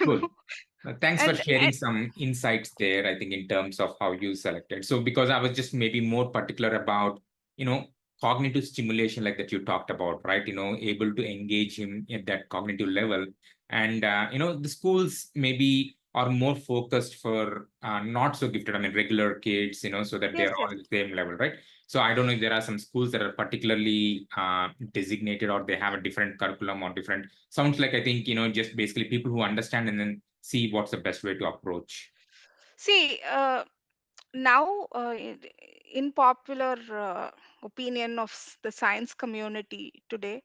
Speaker 1: you
Speaker 2: Cool.
Speaker 1: know
Speaker 2: Thanks for sharing
Speaker 1: and
Speaker 2: some insights there, I think, in terms of how you selected. So, because I was just maybe more particular about, you know, cognitive stimulation, like that you talked about, right? Able to engage him at that cognitive level. And, the schools maybe are more focused for not so gifted, I mean, regular kids, so that
Speaker 1: yes,
Speaker 2: they're all
Speaker 1: yes.
Speaker 2: at the same level, right? So, I don't know if there are some schools that are particularly designated or they have a different curriculum or different. Sounds like, I think, just basically people who understand and then see what's the best way to approach.
Speaker 1: See, now in popular opinion of the science community today,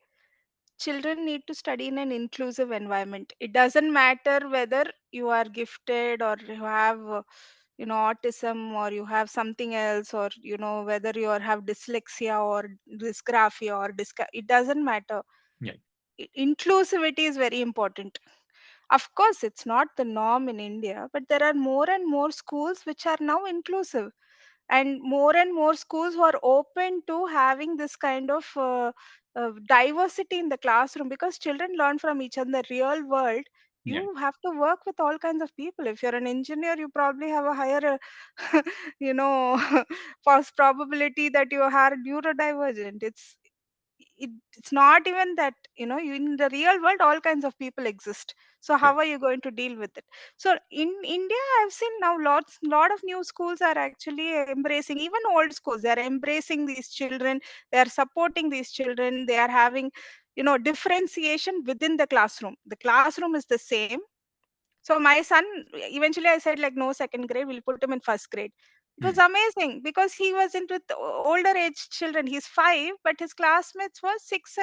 Speaker 1: children need to study in an inclusive environment. It doesn't matter whether you are gifted or you have autism, or you have something else, or whether you have dyslexia or dysgraphia or it doesn't matter.
Speaker 2: Yeah,
Speaker 1: Inclusivity is very important. Of course, it's not the norm in India, but there are more and more schools which are now inclusive, and more schools who are open to having this kind of diversity in the classroom, because children learn from each other. In the real world,
Speaker 2: yeah,
Speaker 1: you have to work with all kinds of people. If you're an engineer, you probably have a higher, you know, first probability that you are neurodivergent. It's not even that, you, in the real world all kinds of people exist. So
Speaker 2: yeah,
Speaker 1: how are you going to deal with it? So in India, I've seen now lot of new schools are actually embracing, even old schools, they are embracing these children, they are supporting these children, they are having differentiation within the classroom. The classroom is the same. So my son, eventually I said, like, no second grade, we'll put him in first grade. It was
Speaker 2: mm,
Speaker 1: amazing because he was into with older age children. He's 5, but his classmates were 6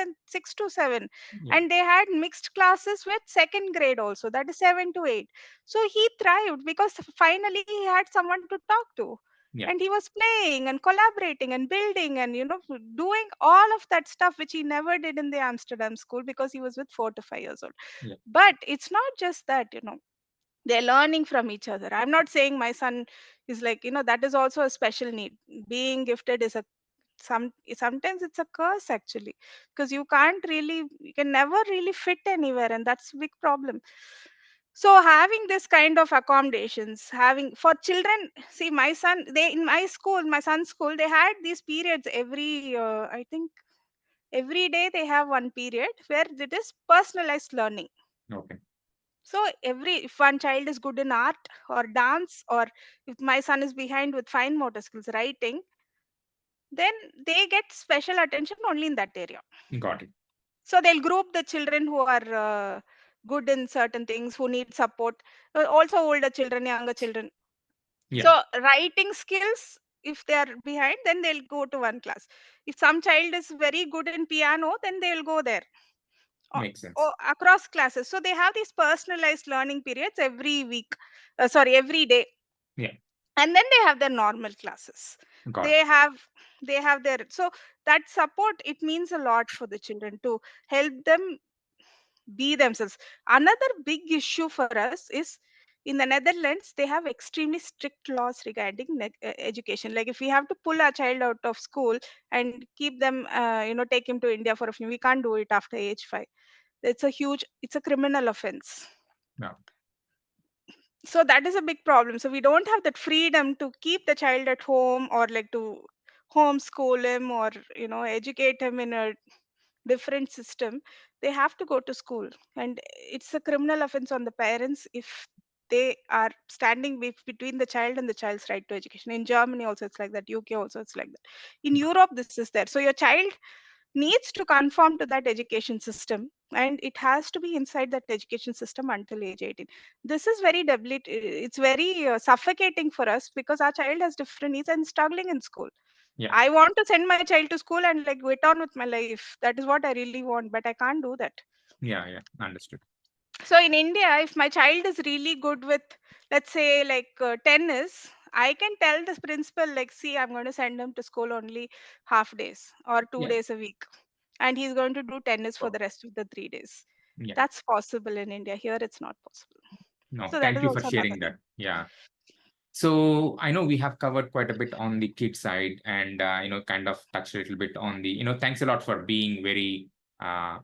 Speaker 1: to 7,
Speaker 2: yeah,
Speaker 1: and they had mixed classes with second grade also. That is 7 to 8. So he thrived because finally he had someone to talk to,
Speaker 2: yeah,
Speaker 1: and he was playing and collaborating and building and doing all of that stuff which he never did in the Amsterdam school because he was with 4 to 5 years old.
Speaker 2: yeah,
Speaker 1: But it's not just that, they're learning from each other. I'm not saying my son is like, that is also a special need. Being gifted is a sometimes it's a curse actually, because you can never really fit anywhere, and that's a big problem. So having this kind of accommodations, having for children, see my son, they in my school, my son's school, they had these periods every, I think every day they have one period where it is personalized learning.
Speaker 2: Okay.
Speaker 1: So every, if one child is good in art or dance, or if my son is behind with fine motor skills, writing, then they get special attention only in that area.
Speaker 2: Got it.
Speaker 1: So they'll group the children who are good in certain things, who need support, also older children, younger children.
Speaker 2: Yeah.
Speaker 1: So writing skills, if they are behind, then they'll go to one class. If some child is very good in piano, then they'll go there.
Speaker 2: Makes sense.
Speaker 1: Or across classes. So they have these personalized learning periods every week, sorry, every day,
Speaker 2: Yeah.
Speaker 1: and then they have their normal classes.
Speaker 2: Got it.
Speaker 1: They have they have their, so that support, it means a lot for the children to help them be themselves. Another big issue for us is in the Netherlands, they have extremely strict laws regarding education. Like if we have to pull our child out of school and keep them, take him to India for a few, we can't do it after age 5. It's a criminal offense.
Speaker 2: No.
Speaker 1: So that is a big problem. So we don't have that freedom to keep the child at home, or like to homeschool him, or educate him in a different system. They have to go to school, and it's a criminal offense on the parents if they are standing between the child and the child's right to education. In Germany also it's like that, UK also it's like that. In Europe this is there. So your child needs to conform to that education system, and it has to be inside that education system until age 18. This is very it's very suffocating for us, because our child has different needs and struggling in school.
Speaker 2: Yeah.
Speaker 1: I want to send my child to school and like get on with my life. That is what I really want, but I can't do that.
Speaker 2: Yeah. Yeah. Understood.
Speaker 1: So in India, if my child is really good with, let's say, like tennis, I can tell this principal, like, see, I'm going to send him to school only half days or two
Speaker 2: Yeah.
Speaker 1: days a week, and he's going to do tennis for
Speaker 2: Oh,
Speaker 1: the rest of the 3 days.
Speaker 2: yeah.
Speaker 1: That's possible in India. Here, it's not possible.
Speaker 2: No,
Speaker 1: So that
Speaker 2: thank
Speaker 1: is
Speaker 2: you for
Speaker 1: also another
Speaker 2: sharing
Speaker 1: thing.
Speaker 2: that. Yeah. So I know we have covered quite a bit on the kid side, and kind of touched a little bit on the, thanks a lot for being very uh,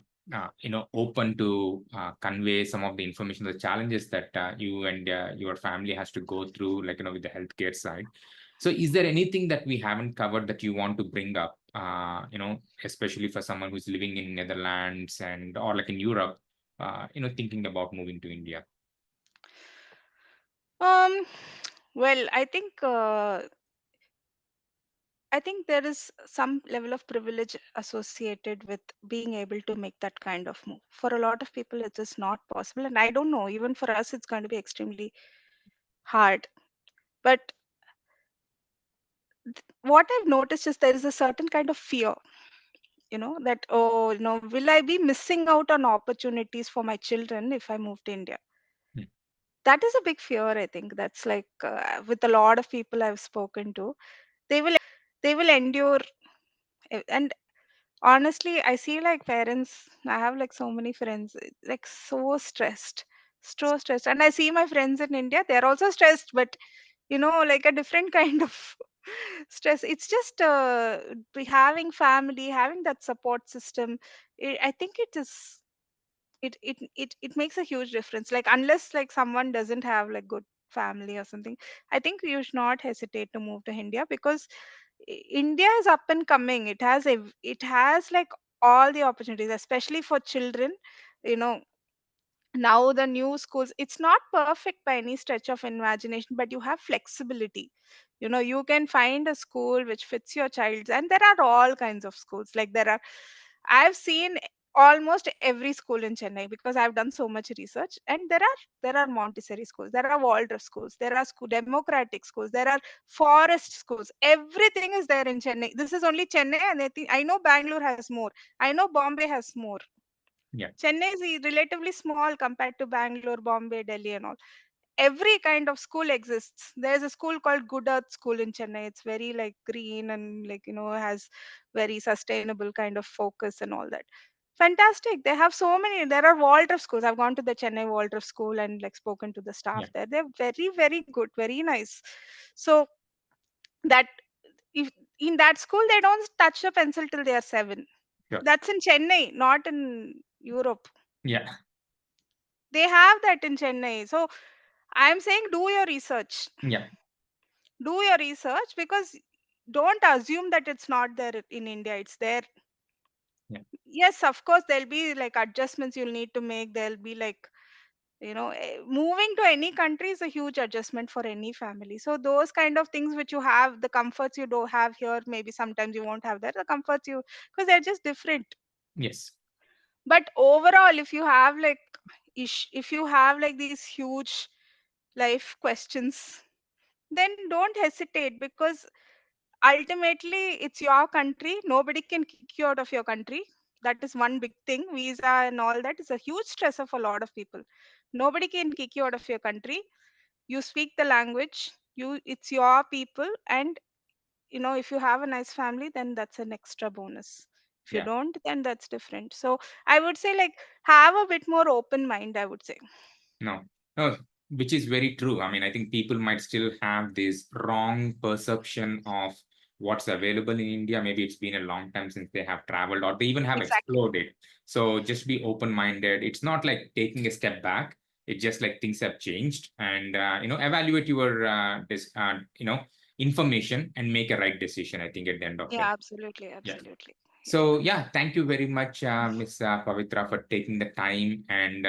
Speaker 2: open to convey some of the information, the challenges that you and your family has to go through, like with the healthcare side. So is there anything that we haven't covered that you want to bring up, especially for someone who's living in Netherlands and or like in Europe, thinking about moving to India?
Speaker 1: Um, well, I think there is some level of privilege associated with being able to make that kind of move. For a lot of people, it is not possible. And I don't know, even for us, it's going to be extremely hard. But what I've noticed is there is a certain kind of fear, that, oh, will I be missing out on opportunities for my children if I move to India?
Speaker 2: Hmm.
Speaker 1: That is a big fear, I think. That's like with a lot of people I've spoken to, they will endure. And honestly, I see like parents, I have like so many friends, like so stressed. And I see my friends in India, they're also stressed, but like a different kind of stress. It's just having family, having that support system. I think it makes a huge difference. Like unless like someone doesn't have like good family or something, I think you should not hesitate to move to India, because India is up and coming. It has like all the opportunities, especially for children. You know, now the new schools, it's not perfect by any stretch of imagination, but you have flexibility. You can find a school which fits your child's, and there are all kinds of schools. Like I've seen almost every school in Chennai, because I've done so much research. And there are Montessori schools, there are Waldorf schools, there are democratic schools, there are forest schools. Everything is there in Chennai. This is only Chennai, and I know Bangalore has more. I know Bombay has more.
Speaker 2: Yeah.
Speaker 1: Chennai is relatively small compared to Bangalore, Bombay, Delhi, and all. Every kind of school exists. There's a school called Good Earth School in Chennai. It's very like green, and like has very sustainable kind of focus and all that. Fantastic. They have so many. There are Waldorf schools. I've gone to the Chennai Waldorf school and like spoken to the staff
Speaker 2: Yeah.
Speaker 1: there. They're very, very good, very nice. So that, if in that school they don't touch a pencil till they are 7.
Speaker 2: Sure.
Speaker 1: That's in Chennai, not in Europe.
Speaker 2: Yeah.
Speaker 1: They have that in Chennai. So I'm saying do your research.
Speaker 2: Yeah,
Speaker 1: Do your research, because don't assume that it's not there in India. It's there.
Speaker 2: yeah,
Speaker 1: Yes, of course, there'll be like adjustments you'll need to make. There'll be like, moving to any country is a huge adjustment for any family. So those kind of things which you have, the comforts you don't have here, maybe sometimes you won't have there. The comforts you, because they're just different.
Speaker 2: yes,
Speaker 1: But overall, if you have like if you have like these huge life questions, then don't hesitate, because ultimately it's your country. Nobody can kick you out of your country. That is one big thing. Visa and all that is a huge stressor for a lot of people. Nobody can kick you out of your country. You speak the language, it's your people. And if you have a nice family, then that's an extra bonus. If you
Speaker 2: yeah.
Speaker 1: don't, then that's different. So I would say, like, have a bit more open mind, I would say.
Speaker 2: No, no, which is very true. I mean, I think people might still have this wrong perception of what's available in India. Maybe it's been a long time since they have traveled or they even have
Speaker 1: Exactly.
Speaker 2: explored it. So just be open-minded. It's not like taking a step back. It's just like things have changed, and evaluate your information and make a right decision. I think at the end of
Speaker 1: Yeah,
Speaker 2: it.
Speaker 1: absolutely,
Speaker 2: Yeah.
Speaker 1: absolutely. Yeah.
Speaker 2: So yeah, thank you very much, Miss Pavitra, for taking the time and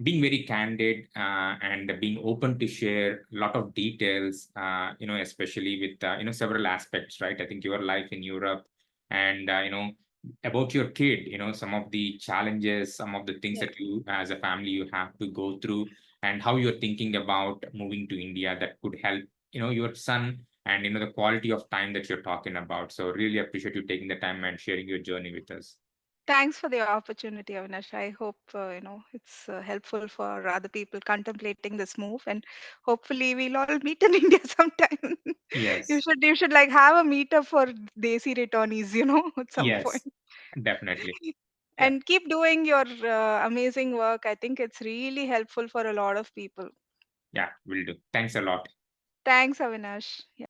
Speaker 2: being very candid and being open to share a lot of details. Especially with several aspects, right? I think your life in Europe and about your kid. Some of the challenges, some of the things
Speaker 1: Yeah.
Speaker 2: that you, as a family, you have to go through, and how you're thinking about moving to India that could help your son and the quality of time that you're talking about. So really appreciate you taking the time and sharing your journey with us.
Speaker 1: Thanks for the opportunity, Avinash. I hope it's helpful for other people contemplating this move, and hopefully we'll all meet in India sometime. you
Speaker 2: Yes,
Speaker 1: should you should like have a meetup for Desi returnees, at some point.
Speaker 2: yes, definitely. Yeah,
Speaker 1: And keep doing your amazing work. I think it's really helpful for a lot of people.
Speaker 2: yeah, will do. Thanks a lot.
Speaker 1: Thanks, Avinash. Yeah.